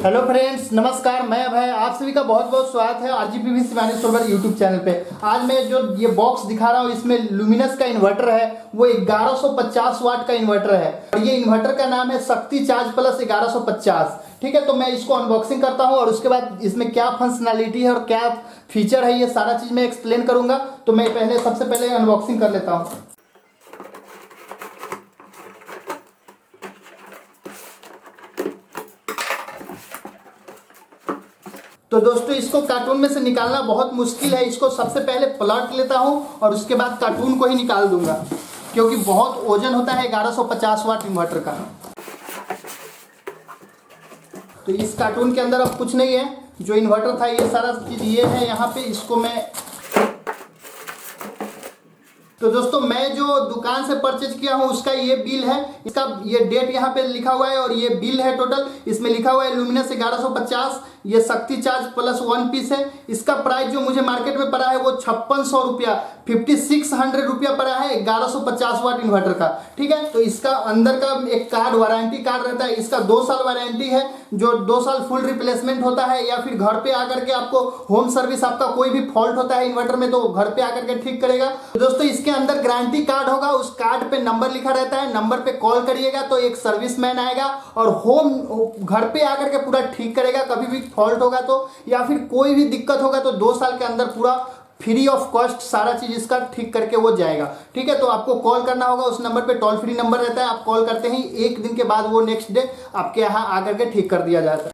Hello friends, नमस्कार। मैं अभय, आप सभी का बहुत बहुत स्वागत है RGPV Shivani solar YouTube channel पे। आज मैं जो ये बॉक्स दिखा रहा हूँ इसमें लुमिनस का इन्वर्टर है, वो 1150 वाट का इन्वर्टर है और ये इन्वर्टर का नाम है शक्ति चार्ज प्लस 1150। ठीक है, तो मैं इसको अनबॉक्सिंग करता हूँ और उसके बाद इसमें क्या फंक्शनैलिटी है और क्या फीचर है ये सारा चीज़ मैं एक्सप्लेन करूँगा। तो मैं सबसे पहले अनबॉक्सिंग कर लेता हूँ। तो दोस्तों, इसको कार्टून में से निकालना बहुत मुश्किल है। इसको सबसे पहले पलट लेता हूं और उसके बाद कार्टून को ही निकाल दूंगा, क्योंकि बहुत वजन होता है 1150 वाट इन्वर्टर का। तो इस कार्टून के अंदर अब कुछ नहीं है, जो इन्वर्टर था ये सारा चीज़ ये है यहाँ पे। इसको मैं तो दोस्तों, मैं जो दुकान से परचेज किया हूँ उसका ये बिल है, इसका ये डेट यहाँ पे लिखा हुआ है और ये बिल है टोटल। इसमें लिखा हुआ है लुमिनस 1150, ये शक्ति चार्ज प्लस 1 पीस है। इसका प्राइस जो मुझे मार्केट में पड़ा है वो 5600 रुपया, 5600 रुपया पड़ा है 1150 वाट इन्वर्टर का। ठीक है, तो इसका अंदर का एक कार्ड, वारंटी कार्ड रहता है। इसका 2 साल वारंटी है, जो 2 साल फुल रिप्लेसमेंट होता है, या फिर घर पे आकर के आपको होम सर्विस, आपका कोई भी फॉल्ट होता है इन्वर्टर में तो घर पे आकर के ठीक करेगा। तो दोस्तों, इसके अंदर गारंटी कार्ड होगा, उस कार्ड पे नंबर लिखा रहता है। नंबर पे कॉल करिएगा तो एक सर्विसमैन आएगा और घर पे आकर के पूरा ठीक करेगा। कभी भी फॉल्ट होगा तो, या फिर कोई भी दिक्कत होगा तो 2 साल के अंदर पूरा फ्री ऑफ कॉस्ट सारा चीज इसका ठीक करके वो जाएगा। ठीक है, तो आपको कॉल करना होगा उस नंबर पे, टोल फ्री नंबर रहता है। आप कॉल करते ही 1 दिन के बाद वो नेक्स्ट डे आपके यहाँ आकर के ठीक कर दिया जाता है।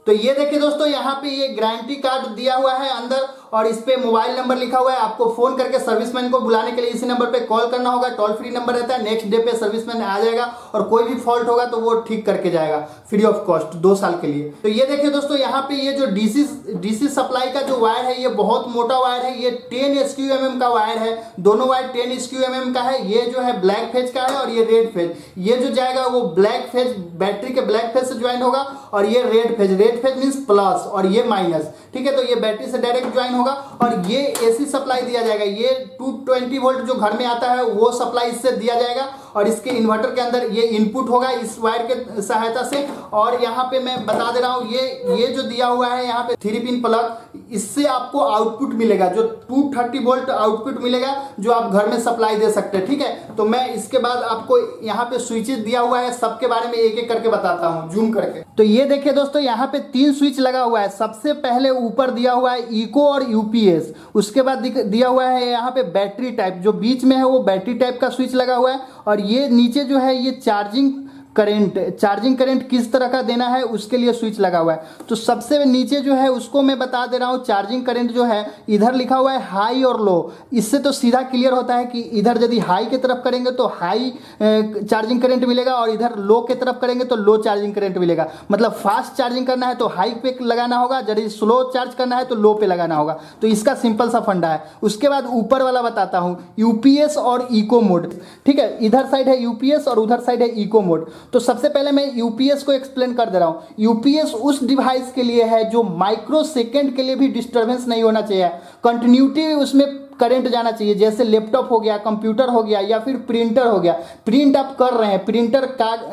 तो ये देखिए दोस्तों, यहाँ पे ये गारंटी कार्ड दिया हुआ है अंदर और इस पे मोबाइल नंबर लिखा हुआ है। आपको फोन करके सर्विसमैन को बुलाने के लिए इसी नंबर पे कॉल करना होगा। टोल फ्री नंबर रहता है। नेक्स्ट डे पे सर्विसमैन आ जाएगा और कोई भी फॉल्ट होगा तो वो ठीक करके जाएगा फ्री ऑफ कॉस्ट 2 साल के लिए। तो ये देखिए दोस्तों, यहाँ पे ये जो डीसी सप्लाई का जो वायर है ये बहुत मोटा वायर है। ये 10 SQMM का वायर है। दोनों वायर 10 SQMM का है। ये जो है ब्लैक फेज का है और ये रेड फेज। ये जो जाएगा वो ब्लैक फेज, बैटरी के ब्लैक फेज से ज्वाइन होगा और ये रेड फेज मींस प्लस और ये माइनस। ठीक है, तो ये बैटरी से डायरेक्ट ज्वाइन होगा और ये एसी सप्लाई दिया जाएगा। ये 220 वोल्ट जो घर में आता है वो सप्लाई इससे दिया जाएगा और इसके इन्वर्टर के अंदर ये इनपुट होगा इस वायर के सहायता से। और यहाँ पे मैं बता दे रहा हूँ, ये जो दिया हुआ है यहाँ पे 3 पिन प्लग, इससे आपको आउटपुट मिलेगा जो 230 वोल्ट आउटपुट मिलेगा, जो आप घर में सप्लाई दे सकते हैं। ठीक है, तो मैं इसके बाद आपको यहाँ पे स्विचेस दिया हुआ है, सबके बारे में एक एक करके बताता हूँ जूम करके। तो ये देखिए दोस्तों, यहाँ पे 3 स्विच लगा हुआ है। सबसे पहले ऊपर दिया हुआ है इको और यूपीएस, उसके बाद दिया हुआ है यहाँ पे बैटरी टाइप, जो बीच में है वो बैटरी टाइप का स्विच लगा हुआ है। और ये नीचे जो है ये चार्जिंग करंट किस तरह का देना है उसके लिए स्विच लगा हुआ है। तो सबसे नीचे जो है उसको मैं बता दे रहा हूँ। चार्जिंग करंट जो है इधर लिखा हुआ है हाई और लो। इससे तो सीधा क्लियर होता है कि इधर यदि हाई की तरफ करेंगे तो हाई चार्जिंग करंट मिलेगा और इधर लो की तरफ करेंगे तो लो चार्जिंग करंट मिलेगा। मतलब फास्ट चार्जिंग करना है तो हाई पे लगाना होगा, यदि स्लो चार्ज करना है तो लो पे लगाना होगा। तो इसका सिंपल सा फंडा है। उसके बाद ऊपर वाला बताता हूँ, यूपीएस और इको मोड। ठीक है, इधर साइड है यूपीएस और उधर साइड है इको मोड। तो सबसे पहले मैं यूपीएस को एक्सप्लेन कर दे रहा हूँ। यूपीएस उस डिवाइस के लिए है जो माइक्रो सेकेंड के लिए भी डिस्टर्बेंस नहीं होना चाहिए, कंटिन्यूटी उसमें करंट जाना चाहिए। जैसे लैपटॉप हो गया, कंप्यूटर हो गया या फिर प्रिंटर हो गया, प्रिंट आप कर रहे हैं, प्रिंटर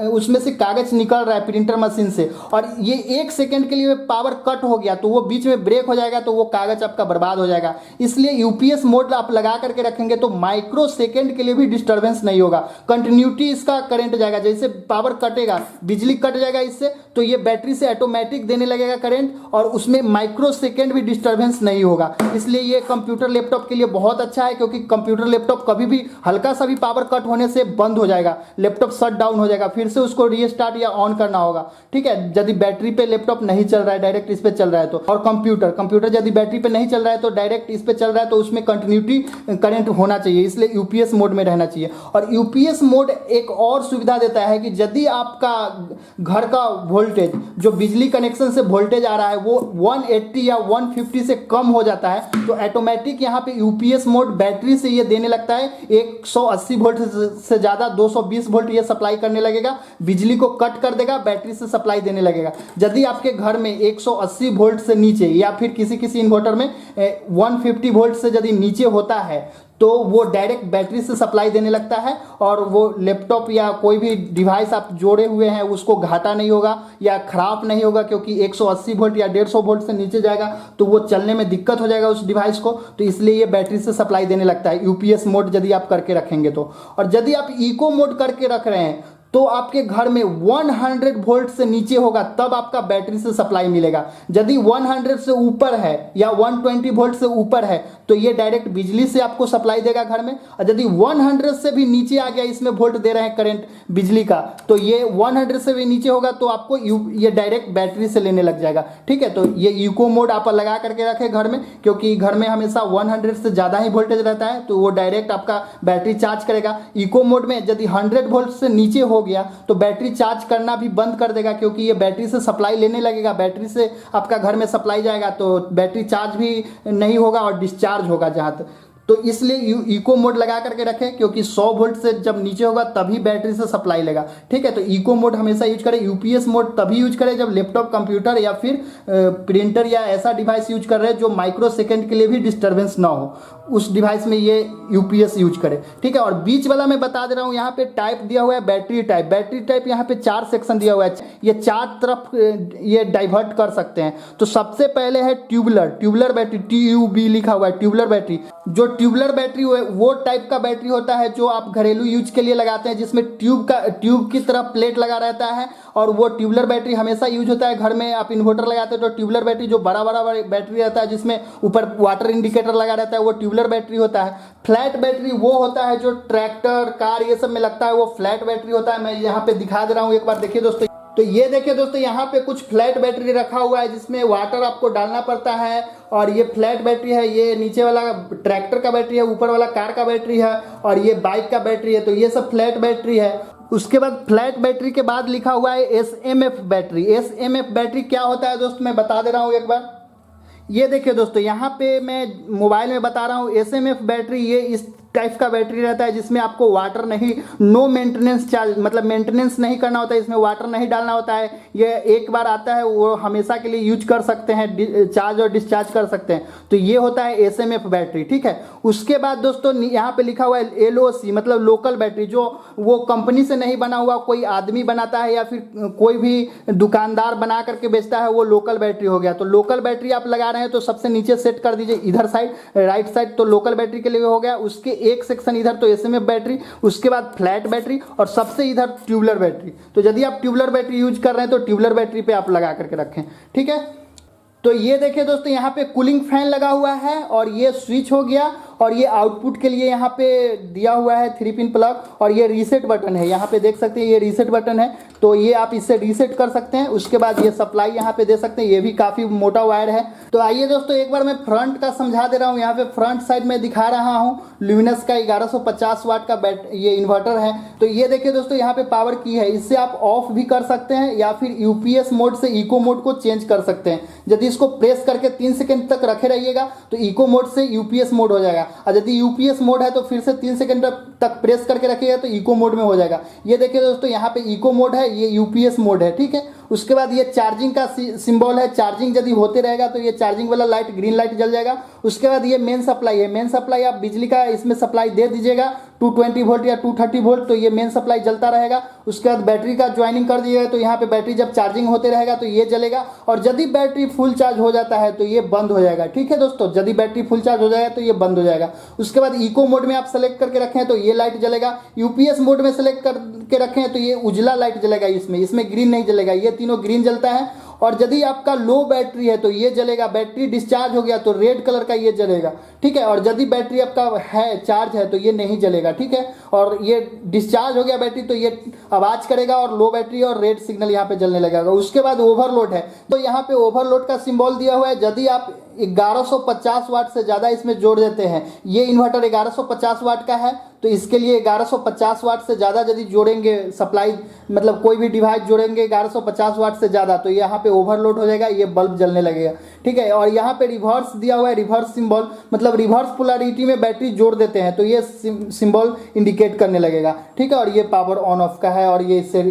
उसमें से कागज निकल रहा है प्रिंटर मशीन से, और ये 1 सेकेंड के लिए पावर कट हो गया तो वो बीच में ब्रेक हो जाएगा तो वो कागज आपका बर्बाद हो जाएगा। इसलिए यूपीएस मोड आप लगा करके रखेंगे तो माइक्रो सेकेंड के लिए भी डिस्टर्बेंस नहीं होगा, कंटिन्यूटी इसका करंट जाएगा। जैसे पावर कटेगा, बिजली कट जाएगा इससे, तो ये बैटरी से ऑटोमेटिक देने लगेगा करंट और उसमें माइक्रो सेकेंड भी डिस्टर्बेंस नहीं होगा। इसलिए ये कंप्यूटर लैपटॉप के लिए बहुत अच्छा है, क्योंकि कंप्यूटर लैपटॉप कभी भी हल्का सा भी पावर कट होने से बंद हो जाएगा, लैपटॉप शट डाउन हो जाएगा, फिर से उसको रीस्टार्ट या ऑन करना होगा। ठीक है, यदि बैटरी पे लैपटॉप नहीं चल रहा है, डायरेक्ट इस पे चल रहा है तो। और कंप्यूटर यदि बैटरी पे नहीं चल रहा है तो डायरेक्ट इस पे चल रहा है तो उसमें कंटिन्यूटी करंट होना चाहिए, इसलिए यूपीएस मोड में रहना चाहिए। और यूपीएस मोड एक और सुविधा देता है कि यदि आपका घर का वोल्टेज, जो बिजली कनेक्शन से वोल्टेज आ रहा है वो 180 या 150 से कम हो जाता है तो ऑटोमेटिक यहाँ पे यूपीएस मोड बैटरी से ये देने लगता है 180 वोल्ट से ज़्यादा 220 वोल्ट ये सप्लाई करने लगेगा, बिजली को कट कर देगा, बैटरी से सप्लाई देने लगेगा। यदि आपके घर में 180 वोल्ट से नीचे या फिर किसी इन्वर्टर में 150 वोल्ट से यदि नीचे होता है तो वो डायरेक्ट बैटरी से सप्लाई देने लगता है और वो लैपटॉप या कोई भी डिवाइस आप जोड़े हुए हैं उसको घाटा नहीं होगा या ख़राब नहीं होगा, क्योंकि 180 वोल्ट या 150 वोल्ट से नीचे जाएगा तो वो चलने में दिक्कत हो जाएगा उस डिवाइस को, तो इसलिए ये बैटरी से सप्लाई देने लगता है यूपीएस मोड यदि आप करके रखेंगे तो। और यदि आप इको मोड करके रख रहे हैं तो आपके घर में 100 वोल्ट से नीचे होगा तब आपका बैटरी से सप्लाई मिलेगा। यदि 100 से ऊपर है या 120 वोल्ट से ऊपर है तो ये डायरेक्ट बिजली से आपको सप्लाई देगा घर में। और यदि 100 से भी नीचे आ गया, इसमें वोल्ट दे रहे हैं करंट बिजली का, तो ये 100 से भी नीचे होगा तो आपको ये डायरेक्ट बैटरी से लेने लग जाएगा। ठीक है, तो ये इको मोड आप लगा करके रखें घर में, क्योंकि घर में हमेशा 100 से ज़्यादा ही वोल्टेज रहता है तो वो डायरेक्ट आपका बैटरी चार्ज करेगा। इको मोड में यदि 100 वोल्ट से नीचे हो गया तो बैटरी चार्ज करना भी बंद कर देगा, क्योंकि ये बैटरी से सप्लाई लेने लगेगा, बैटरी से आपका घर में सप्लाई जाएगा तो बैटरी चार्ज भी नहीं होगा और डिस्चार्ज होगा जहाँ तक। तो इसलिए इको मोड लगा करके रखें, क्योंकि 100 वोल्ट से जब नीचे होगा तभी बैटरी से सप्लाई लेगा। ठीक है, तो इको मोड हमेशा यूज करें। यूपीएस मोड तभी यूज करें जब लैपटॉप, कंप्यूटर या फिर प्रिंटर या ऐसा डिवाइस यूज कर रहे हैं जो माइक्रो सेकेंड के लिए भी डिस्टर्बेंस ना हो, उस डिवाइस में ये यूपीएस यूज करें। ठीक है, और बीच वाला मैं बता दे रहा हूँ, यहाँ पे टाइप दिया हुआ है बैटरी टाइप। बैटरी टाइप यहाँ पे 4 सेक्शन दिया हुआ है, ये 4 तरफ ये डाइवर्ट कर सकते हैं। तो सबसे पहले है ट्यूबुलर बैटरी, TUB लिखा हुआ है, ट्यूबुलर बैटरी। जो ट्यूबुलर बैटरी वो टाइप का बैटरी होता है जो आप घरेलू यूज के लिए लगाते हैं, जिसमें ट्यूब की तरफ प्लेट लगा रहता है, और वो ट्यूबुलर बैटरी हमेशा यूज होता है घर में। आप इन्वर्टर लगाते हैं तो ट्यूबुलर बैटरी, जो बड़ा बैटरी रहता है जिसमें ऊपर वाटर इंडिकेटर लगा रहता है, वो ट्यूबुलर बैटरी होता है। फ्लैट बैटरी वो होता है जो ट्रैक्टर, कार ये सब में लगता है, वो फ्लैट बैटरी होता है। मैं यहाँ पे दिखा दे रहा हूँ, एक बार देखिए दोस्तों। तो ये देखिए दोस्तों, यहाँ पे कुछ फ्लैट बैटरी रखा हुआ है जिसमें वाटर आपको डालना पड़ता है, और ये फ्लैट बैटरी है। ये नीचे वाला ट्रैक्टर का बैटरी है, ऊपर वाला कार का बैटरी है, और ये बाइक का बैटरी है। तो ये सब फ्लैट बैटरी है। उसके बाद फ्लैट बैटरी के बाद लिखा हुआ है SMF बैटरी। SMF बैटरी क्या होता है दोस्तों, मैं बता दे रहा हूँ एक बार। ये देखिए दोस्तों, यहाँ पे मैं मोबाइल में बता रहा हूँ। SMF बैटरी ये इस टाइप का बैटरी रहता है जिसमें आपको वाटर नहीं, नो मेंटेनेंस चार्ज, मतलब मेंटेनेंस नहीं करना होता है, इसमें वाटर नहीं डालना होता है। ये एक बार आता है, वो हमेशा के लिए यूज कर सकते हैं, चार्ज और डिस्चार्ज कर सकते हैं। तो ये होता है SMF बैटरी। ठीक है, उसके बाद दोस्तों यहाँ पे लिखा हुआ है LOC, मतलब लोकल बैटरी, जो वो कंपनी से नहीं बना हुआ, कोई आदमी बनाता है या फिर कोई भी दुकानदार बना करके बेचता है, वो लोकल बैटरी हो गया। तो लोकल बैटरी आप लगा रहे हैं तो सबसे नीचे सेट कर दीजिए इधर साइड, राइट साइड, तो लोकल बैटरी के लिए हो गया। उसके एक सेक्शन इधर तो SMF बैटरी, उसके बाद फ्लैट बैटरी, और सबसे इधर ट्यूबुलर बैटरी। तो यदि आप ट्यूबुलर बैटरी यूज कर रहे हैं तो ट्यूबुलर बैटरी पे आप लगा करके रखें। ठीक है, तो ये देखिए दोस्तों, यहाँ पे कूलिंग फैन लगा हुआ है, और ये स्विच हो गया, और ये आउटपुट के लिए यहाँ पे दिया हुआ है 3 पिन प्लग, और ये रीसेट बटन है। यहाँ पे देख सकते हैं ये रीसेट बटन है, तो ये आप इससे रीसेट कर सकते हैं। उसके बाद ये सप्लाई यहाँ पे दे सकते हैं, ये भी काफ़ी मोटा वायर है। तो आइए दोस्तों, एक बार मैं फ्रंट का समझा दे रहा हूँ। यहाँ पे फ्रंट साइड में दिखा रहा हूँ ल्यूमिनस का 1150 वाट का ये इन्वर्टर है। तो ये देखिए दोस्तों, यहाँ पे पावर की है, इससे आप ऑफ भी कर सकते हैं या फिर यूपीएस मोड से इको मोड को चेंज कर सकते हैं। यदि इसको प्रेस करके 3 सेकंड तक रखे रहिएगा तो इको मोड से यूपीएस मोड हो जाएगा, और यदि यूपीएस मोड है तो फिर से 3 सेकंड तक प्रेस करके रखिएगा तो इको मोड में हो जाएगा। ये देखिए दोस्तों, यहाँ पे इको मोड है, ये यूपीएस मोड है। ठीक है, उसके बाद ये चार्जिंग का सिंबल है, चार्जिंग यदि होते रहेगा तो ये चार्जिंग वाला लाइट, ग्रीन लाइट जल जाएगा। उसके बाद ये मेन सप्लाई है, मेन सप्लाई आप बिजली का इसमें सप्लाई दे दीजिएगा 220 वोल्ट या 230 वोल्ट, तो ये मेन सप्लाई जलता रहेगा। उसके बाद बैटरी का ज्वाइनिंग कर दीजिएगा, तो यहाँ पे बैटरी जब चार्जिंग होते रहेगा तो ये जलेगा, और यदि बैटरी फुल चार्ज हो जाता है तो ये बंद हो जाएगा। ठीक है दोस्तों, यदि बैटरी फुल चार्ज हो जाएगा तो ये बंद हो जाएगा। उसके बाद इको मोड में आप सेलेक्ट करके रखें तो ये लाइट जलेगा, यूपीएस मोड में सेलेक्ट करके रखें तो ये उजला लाइट जलेगा, इसमें ग्रीन नहीं जलेगा, ये तीनों ग्रीन जलता है। और यदि आपका लो बैटरी है तो ये जलेगा, बैटरी डिस्चार्ज हो गया तो रेड कलर का ये जलेगा। ठीक है, और यदि बैटरी आपका है, चार्ज है, तो ये नहीं जलेगा। ठीक है, और ये डिस्चार्ज हो गया बैटरी तो ये आवाज़ करेगा, और लो बैटरी और रेड सिग्नल यहाँ पे जलने लगेगा। उसके बाद ओवरलोड है, तो यहाँ पे ओवरलोड का सिंबल दिया हुआ है। यदि आप 1150 वाट से ज़्यादा इसमें जोड़ देते हैं, ये इन्वर्टर 1150 वाट का है, तो इसके लिए 1150 वाट से ज़्यादा यदि जोड़ेंगे सप्लाई, मतलब कोई भी डिवाइस जोड़ेंगे 1150 वाट से ज़्यादा, तो यहाँ पे ओवरलोड हो जाएगा, ये बल्ब जलने लगेगा। ठीक है, और यहाँ पे रिवर्स दिया हुआ है, रिवर्स सिंबल, मतलब रिवर्स पोलैरिटी में बैटरी जोड़ देते हैं तो ये सिंबल इंडिकेट करने लगेगा। ठीक है, और ये पावर ऑन ऑफ का है, और ये इससे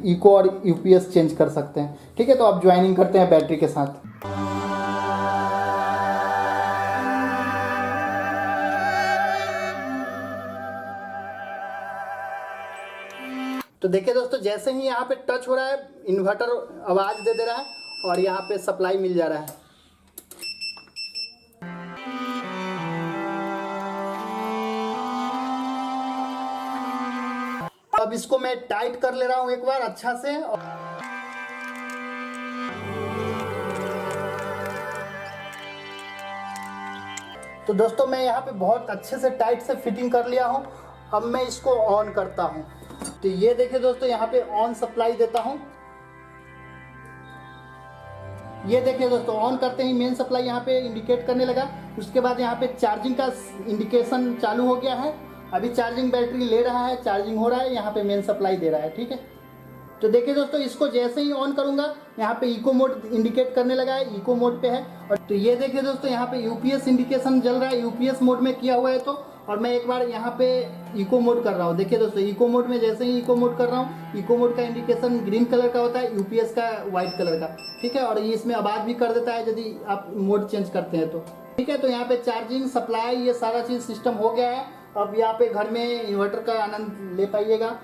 इको और यूपीएस चेंज कर सकते हैं। ठीक है, तो आप ज्वाइनिंग करते हैं बैटरी के साथ। तो देखिए दोस्तों, जैसे ही यहाँ पे टच हो रहा है इन्वर्टर आवाज़ दे रहा है और यहाँ पे सप्लाई मिल जा रहा है। अब इसको मैं टाइट कर ले रहा हूँ एक बार अच्छा से। तो दोस्तों मैं यहाँ पे बहुत अच्छे से टाइट से फिटिंग कर लिया हूँ। अब मैं इसको ऑन करता हूँ। तो ये देखिए दोस्तों, यहाँ पे ऑन सप्लाई देता हूँ। ये देखिए दोस्तों, ऑन करते ही मेन सप्लाई यहाँ पे इंडिकेट करने लगा। उसके बाद यहाँ पे चार्जिंग का इंडिकेशन चालू हो गया है। अभी चार्जिंग बैटरी ले रहा है, चार्जिंग हो रहा है, यहाँ पे मेन सप्लाई दे रहा है। ठीक है, तो देखिए दोस्तों, इसको जैसे ही ऑन करूंगा यहाँ पे इको मोड इंडिकेट करने लगा है, इको मोड पे है। और तो ये देखिए दोस्तों, यहाँ पे यूपीएस इंडिकेशन जल रहा है, यूपीएस मोड में किया हुआ है। तो और मैं एक बार यहाँ पे इको मोड कर रहा हूँ। देखिए दोस्तों, इको मोड में जैसे ही इको मोड कर रहा हूँ, इको मोड का इंडिकेशन ग्रीन कलर का होता है, यूपीएस का व्हाइट कलर का। ठीक है, और ये इसमें आवाज़ भी कर देता है यदि आप मोड चेंज करते हैं तो। ठीक है, तो यहाँ पे चार्जिंग सप्लाई ये सारा चीज़ सिस्टम हो गया है। अब यहाँ पे घर में इन्वर्टर का आनंद ले पाइएगा।